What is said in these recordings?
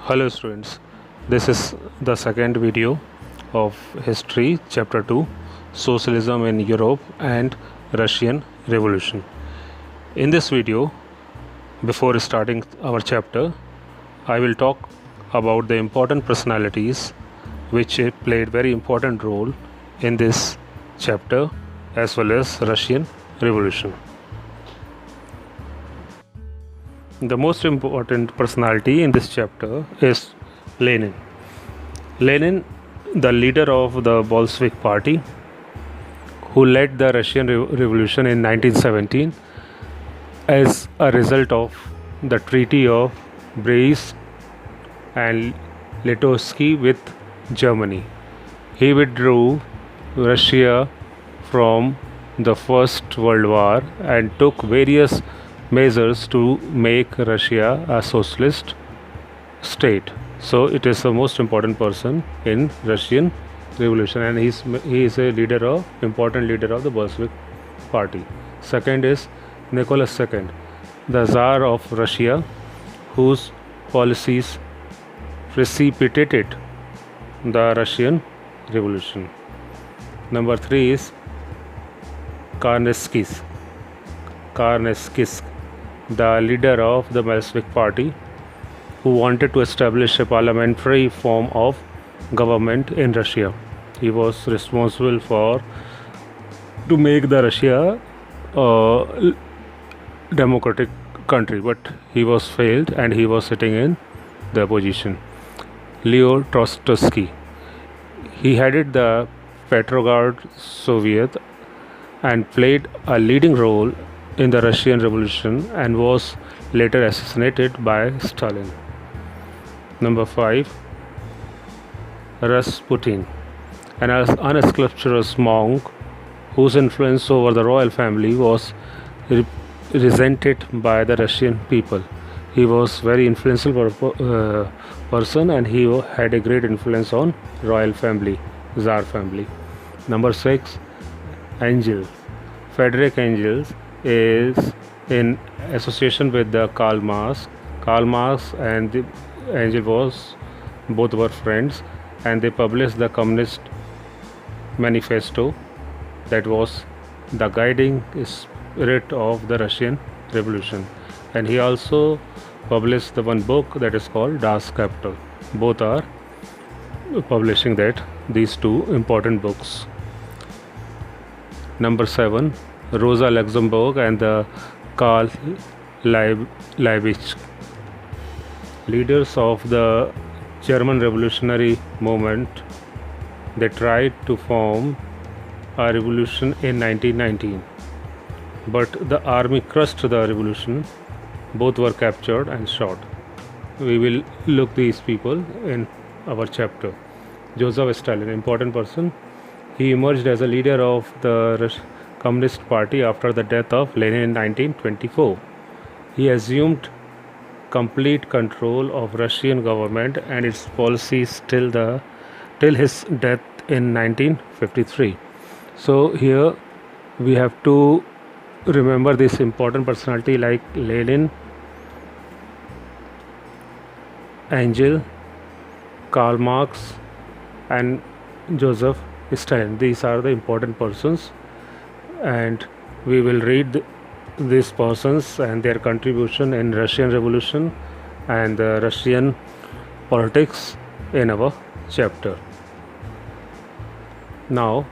Hello students, this is the second video of History Chapter 2, Socialism in Europe and Russian Revolution. In this video, before starting our chapter, I will talk about the important personalities which played very important role in this chapter as well as Russian Revolution. The most important personality in this chapter is Lenin. Lenin, the leader of the Bolshevik party, who led the Russian Revolution in 1917 as a result of the Treaty of Brest and Litovsky with Germany. He withdrew Russia from the First World War and took various measures to make Russia a socialist state. So it is the most important person in Russian Revolution, and he is a important leader of the Bolshevik party. Second is Nicholas II, the Tsar of Russia, whose policies precipitated the Russian Revolution. Number 3 is Karnaskis, the leader of the Bolshevik party, who wanted to establish a parliamentary form of government in Russia. He was responsible to make the Russia a democratic country, but he was failed and he was sitting in the opposition. Leo Trotsky, he headed the Petrograd Soviet and played a leading role in the Russian Revolution and was later assassinated by Stalin. Number 5, Rasputin, an unscrupulous monk whose influence over the royal family was resented by the Russian people. He was very influential person, and he had a great influence on royal family, Tsar family. Number 6, Engels. Friedrich Engels is in association with the Karl Marx. Karl Marx and Engels both were friends, and they published the Communist Manifesto that was the guiding spirit of the Russian Revolution. And he also published the one book that is called Das Kapital. Both are publishing these two important books. Number 7, Rosa Luxemburg and the Karl Liebknecht, leaders of the German revolutionary movement. They tried to form a revolution in 1919, but the army crushed the revolution. Both were captured and shot. We will look these people in our chapter. Joseph Stalin, important person. He emerged as a leader of the Communist Party after the death of Lenin in 1924. He assumed complete control of Russian government and its policies till his death in 1953. So here we have to remember this important personality like Lenin, Engels, Karl Marx, and Joseph Stalin. These are the important persons, and we will read these persons and their contribution in Russian Revolution and the Russian politics in our chapter. Now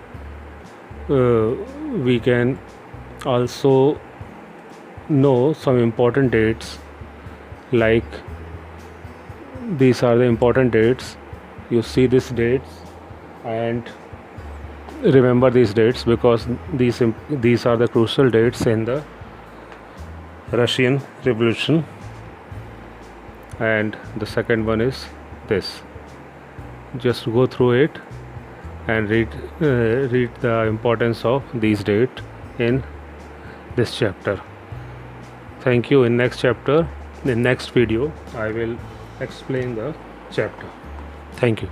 we can also know some important dates, like these are the important dates. You see these dates and remember these dates, because these are the crucial dates in the Russian Revolution. And the second one is this. Just go through it and read the importance of these dates in this chapter. Thank you. In next chapter, in next video, I will explain the chapter. Thank you.